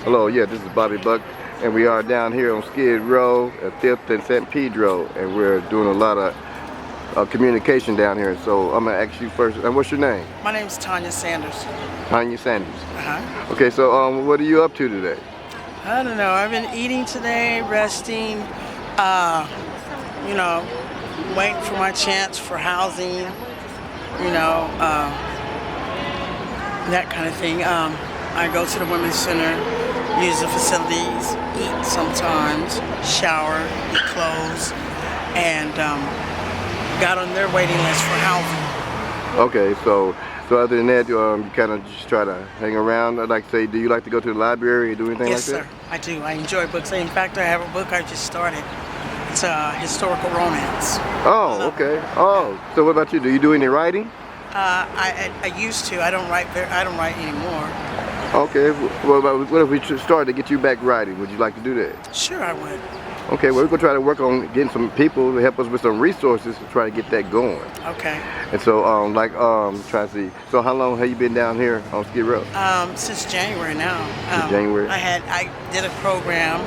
Hello, yeah, this is Bobby Buck, and we are down here on Skid Row at 5th and San Pedro, and we're doing a lot of communication down here. So I'm gonna ask you first, and what's your name? My name's Tonya Sanders. Tonya Sanders. Uh-huh. Okay, so what are you up to today? I don't know. I've been eating today, resting, waiting for my chance for housing, that kind of thing. I go to the Women's Center, use the facilities, eat sometimes, shower, get clothes, and got on their waiting list for housing. Okay, so other than that, you kind of just try to hang around. I'd like to say, do you like to go to the library or do anything Yes, like that? sir. I do. I enjoy books. In fact, I have a book I just started. It's a historical romance. Oh, okay. Oh, so what about you? Do you do any writing? I used to. I don't write anymore. Okay. What if we started to get you back writing? Would you like to do that? Sure, I would. Okay, well, we're going to try to work on getting some people to help us with some resources to try to get that going. Okay. And so, try to see. So how long have you been down here on Skid Row? Since January now. Since January? I did a program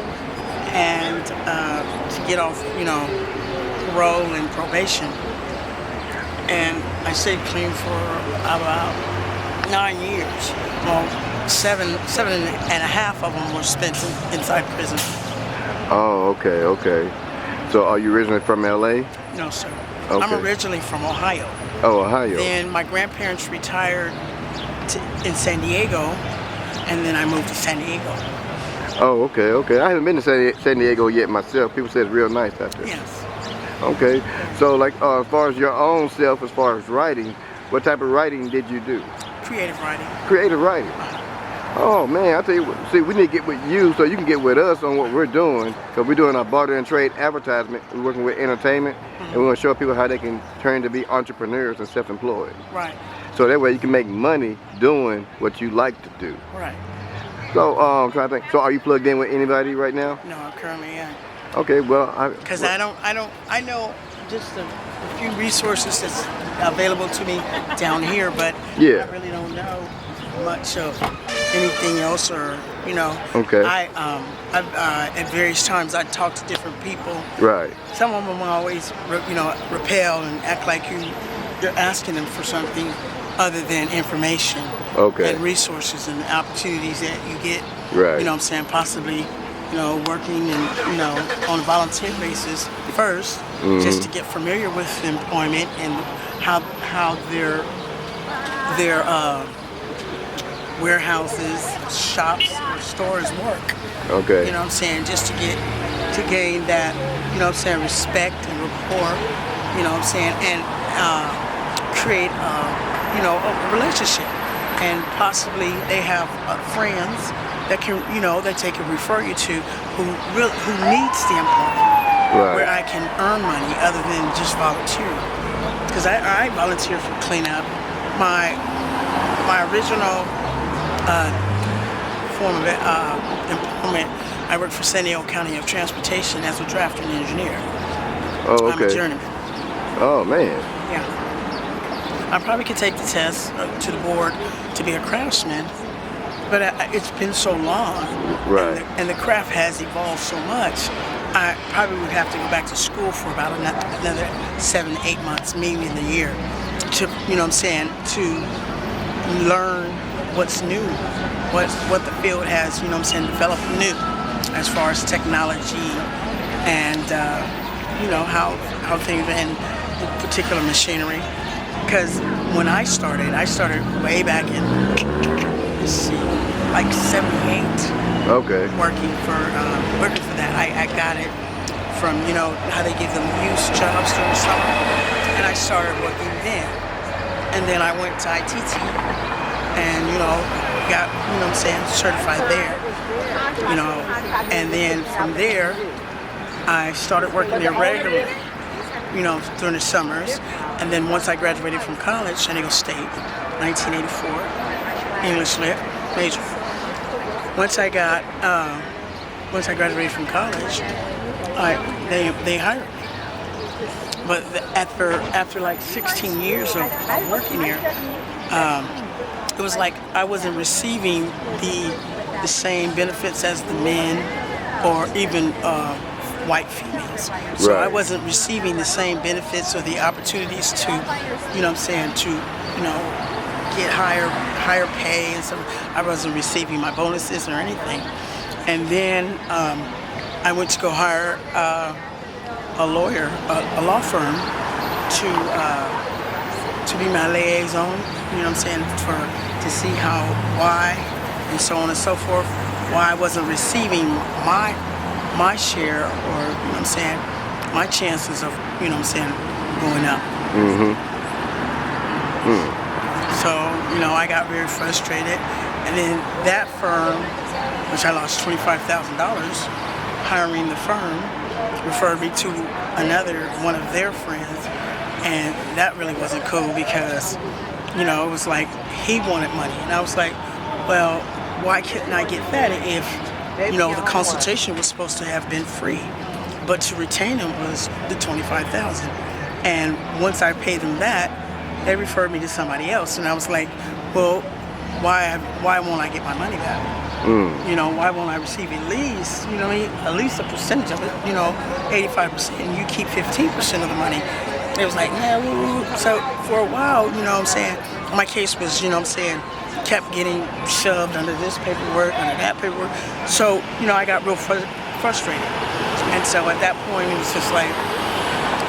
and to get off, parole and probation. And I stayed clean for about 9 years. Well, seven and a half of them were spent inside prison. Oh, okay. So are you originally from LA? No, sir. Okay. I'm originally from Ohio. Oh, Ohio. Then my grandparents retired in San Diego, and then I moved to San Diego. Oh, okay. I haven't been to San Diego yet myself. People say it's real nice out there. Yes. Okay. So as far as your own self, as far as writing, what type of writing did you do? Creative writing. Creative writing. Oh man, I tell you what, see, we need to get with you so you can get with us on what we're doing, because we're doing a barter and trade advertisement. We're working with entertainment, and we're going to show people how they can turn to be entrepreneurs and self-employed. Right. So that way you can make money doing what you like to do. Right. So I'm trying to think. So are you plugged in with anybody right now? No, I currently am. Okay, well, because I know just a few resources that's available to me down here, but yeah. I really don't know much of anything else, or Okay. I've at various times I talk to different people. Right. Some of them always repel and act like you're asking them for something other than information. Okay. And resources and opportunities that you get. Right. Possibly working and on a volunteer basis first, just to get familiar with employment and how their warehouses, shops, or stores work. Okay. Just to gain that, respect and rapport, and create a relationship. And possibly they have friends that they can refer you to who needs the employment, right. where I can earn money other than just volunteering. Because I volunteer for cleanup. My original form of employment, I worked for San Diego County of Transportation as a drafter and engineer. Oh, okay. I'm a journeyman. Oh man. Yeah. I probably could take the test to the board to be a craftsman, but it's been so long, right? And the craft has evolved so much. I probably would have to go back to school for about another 7 to 8 months, maybe in the year, to to learn what's new, what the field has developed new, as far as technology and how things and the particular machinery. Because when I started way back in, like 78. Okay. Working for that. I got it from, how they give them youth jobs during the summer. And I started working then. And then I went to ITT and, got, certified there. And then from there, I started working there regularly, during the summers. And then once I graduated from college, San Diego State, 1984, English Lit, major. Once I graduated from college, they hired me. But after like 16 years of working here, it was like I wasn't receiving the the same benefits as the men or even white females. So I Right. wasn't receiving the same benefits or the opportunities to, you know what I'm saying, to, you know, get higher pay and stuff. I wasn't receiving my bonuses or anything. And then I went to go hire a lawyer, a law firm to be my liaison, you know what I'm saying, to see why, and so on and so forth, why I wasn't receiving my share, or, you know what I'm saying, my chances of, you know what I'm saying, going up. So, you know, I got very frustrated, and then that firm, which I lost $25,000, hiring the firm, referred me to another one of their friends, and that really wasn't cool because, you know, it was like he wanted money, and I was like, well, why couldn't I get that if, you know, the consultation was supposed to have been free, but to retain him was the $25,000, and once I paid them that, they referred me to somebody else, and I was like, well, why won't I get my money back? You know, why won't I receive at least, you know, at least a percentage of it, you know, 85%, and you keep 15% of the money. It was like, yeah, woo. So for a while, you know what I'm saying, my case was, you know what I'm saying, kept getting shoved under this paperwork, under that paperwork. So, you know, I got real frustrated. And so at that point, it was just like,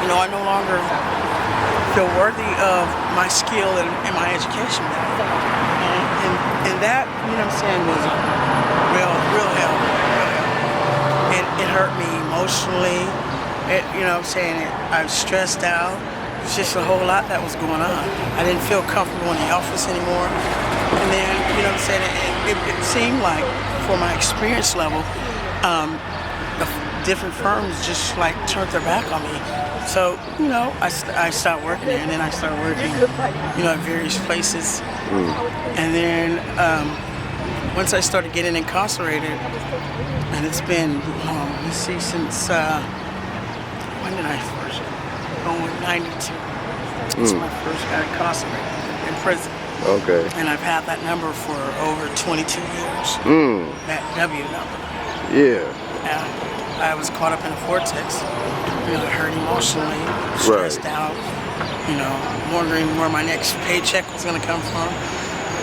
you know, I no longer feel worthy of my skill and my education. And that, you know what I'm saying, was real hell. It hurt me emotionally. You know what I'm saying, I was stressed out. It's just a whole lot that was going on. I didn't feel comfortable in the office anymore. And then, you know what I'm saying, it seemed like, for my experience level, the different firms just like turned their back on me. So, you know, I stopped working there, and then I started working, you know, at various places. And then once I started getting incarcerated, and it's been, let's see, since, when did I first go in 92? It's my first got incarcerated in prison. Okay. And I've had that number for over 22 years. That W number. Yeah. I was caught up in a vortex, you know, hurt emotionally, stressed out, you know, wondering where my next paycheck was going to come from.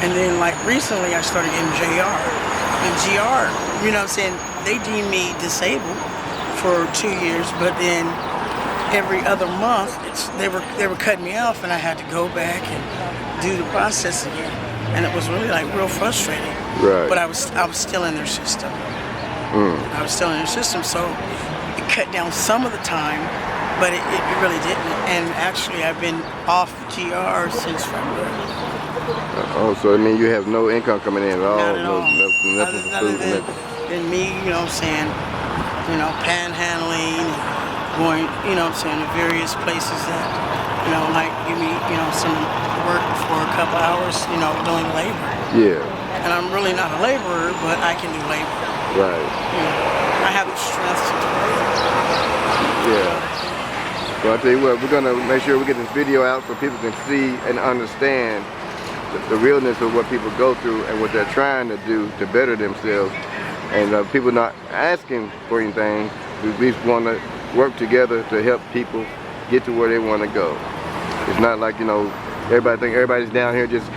And then, like, recently I started getting JR. And GR, you know what I'm saying, they deemed me disabled for 2 years, but then every other month they were cutting me off, and I had to go back and do the process again. And it was really, like, real frustrating. Right. But I was still in their system. I was still in their system, so it cut down some of the time, but it really didn't. And actually, I've been off GR since February. Oh, so I mean you have no income coming in at all? Not at all. Nothing for Other food, than me, you know what I'm saying, you know, panhandling, going, you know what I'm saying, to various places that, you know, like give me, you know, some work for a couple hours, you know, doing labor. Yeah. And I'm really not a laborer, but I can do labor. Right. You know, I have the strength to do labor. Yeah. Well, I tell you what, we're gonna make sure we get this video out so people can see and understand the realness of what people go through and what they're trying to do to better themselves. And people not asking for anything. We just want to work together to help people get to where they want to go. It's not like, you know, everybody think everybody's down here just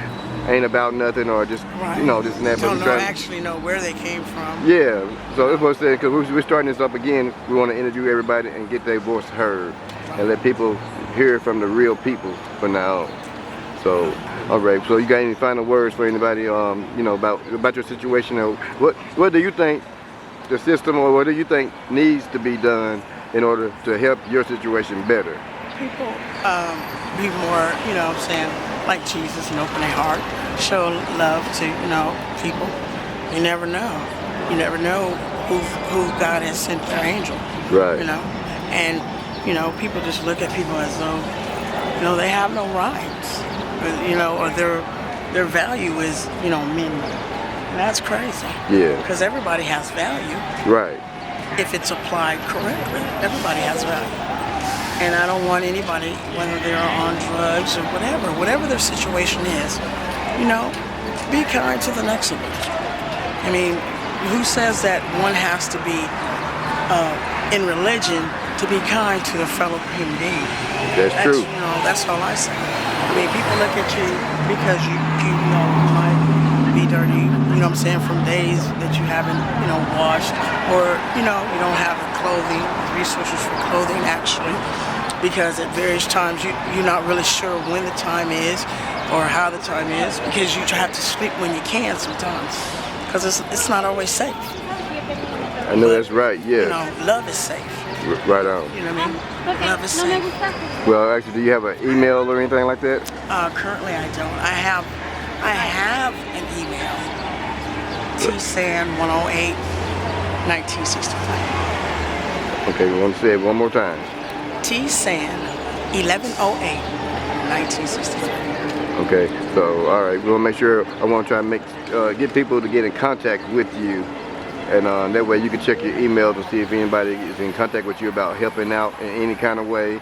ain't about nothing, or just, you know, this and that. Don't actually know where they came from. Yeah, so that's what I'm saying, because we're starting this up again. We want to interview everybody and get their voice heard, and let people hear from the real people from now on. So, all right, so you got any final words for anybody, you know, about your situation? Or what do you think the system, or what do you think needs to be done in order to help your situation better? People be more, you know what I'm saying, like Jesus, and open their heart, show love to, you know, people. You never know. You never know who God has sent their angel. Right. You know, and, you know, people just look at people as though, you know, they have no rights, you know, or their value is, you know, meaningless. And that's crazy. Yeah. Because everybody has value. Right. If it's applied correctly, everybody has value. And I don't want anybody, whether they're on drugs or whatever their situation is, you know, be kind to the next one. I mean, who says that one has to be in religion to be kind to the fellow human being? That's true. You know, that's all I say. I mean, people look at you because you know, might be dirty, you know what I'm saying, from days that you haven't, you know, washed, or, you know, you don't have the clothing, resources for clothing actually, because at various times you're not really sure when the time is or how the time is, because you have to sleep when you can sometimes, because it's not always safe. I know, that's right, yeah. You know, love is safe. Right on. You know what I mean? Love is safe. Well, actually, do you have an email or anything like that? Currently I don't. I have an email. tsan108 1965. Okay, we want to say it one more time. tsan1108 1963. Okay, so all right, we'll make sure. I want to try and get people to get in contact with you, and that way you can check your email to see if anybody is in contact with you about helping out in any kind of way,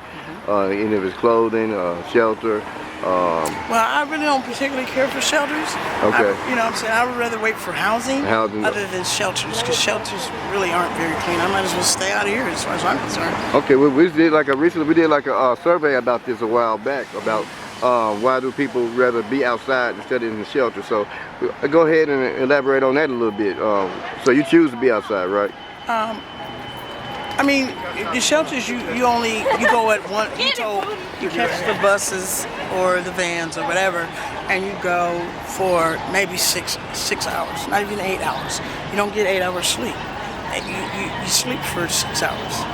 any of his clothing, shelter. Well, I really don't particularly care for shelters. Okay. You know what I'm saying? I would rather wait for housing other than shelters, because shelters really aren't very clean. I might as well stay out of here as far as I'm concerned. Okay, we did like recently we did like a survey about this a while back about why do people rather be outside instead of in the shelter. So go ahead and elaborate on that a little bit. So you choose to be outside, right? I mean, the shelters, you go at one, you catch the buses or the vans or whatever, and you go for maybe six hours, not even 8 hours. You don't get 8 hours sleep. You sleep for 6 hours,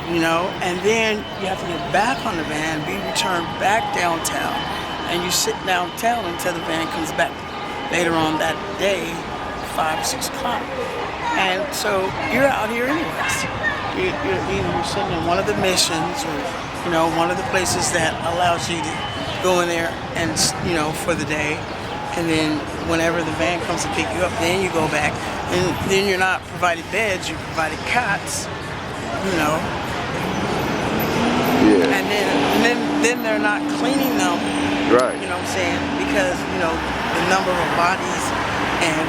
you know, and then you have to get back on the van, be returned back downtown, and you sit downtown until the van comes back later on that day, 5 or 6 o'clock. And so you're out here anyways. You're sitting in one of the missions, or you know, one of the places that allows you to go in there and, you know, for the day, and then whenever the van comes to pick you up, then you go back, and then you're not provided beds, you're provided cots, you know. Yeah. And then they're not cleaning them. Right. You know what I'm saying? Because, you know, the number of bodies and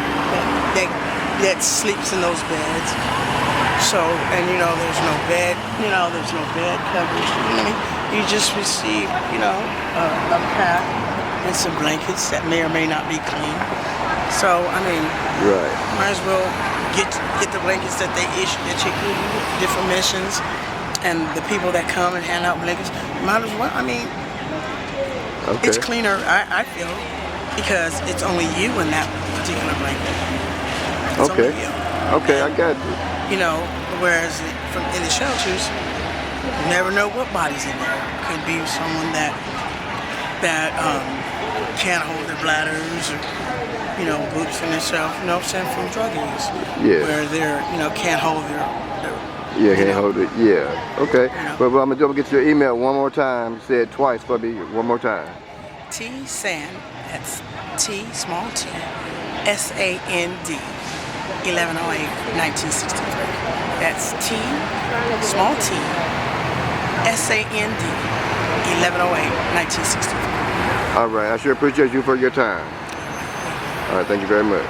that sleeps in those beds. So, and you know, there's no bed, there's no bed coverage, you know what I mean? You just receive, you know, a pack and some blankets that may or may not be clean. So, I mean, right. Might as well get the blankets that they issue, that you give you, different missions, and the people that come and hand out blankets, might as well, I mean, it's cleaner, I feel, because it's only you in that particular blanket. It's only you. Okay, I got you. You know, whereas in the shelters, you never know what body's in there. Could be someone that can't hold their bladders, or, you know, boots in themselves, you know what I'm saying, from drug use. Yeah. Where they're, you know, can't hold their can't hold it. Yeah. Okay. You know. Well, I'm gonna get your email one more time. Say it twice for me. One more time. tsan, that's T, small t, SAND. 1108 1963. That's T, small t, SAND, 1108 1963. All right, I sure appreciate you for your time. All right, thank you very much.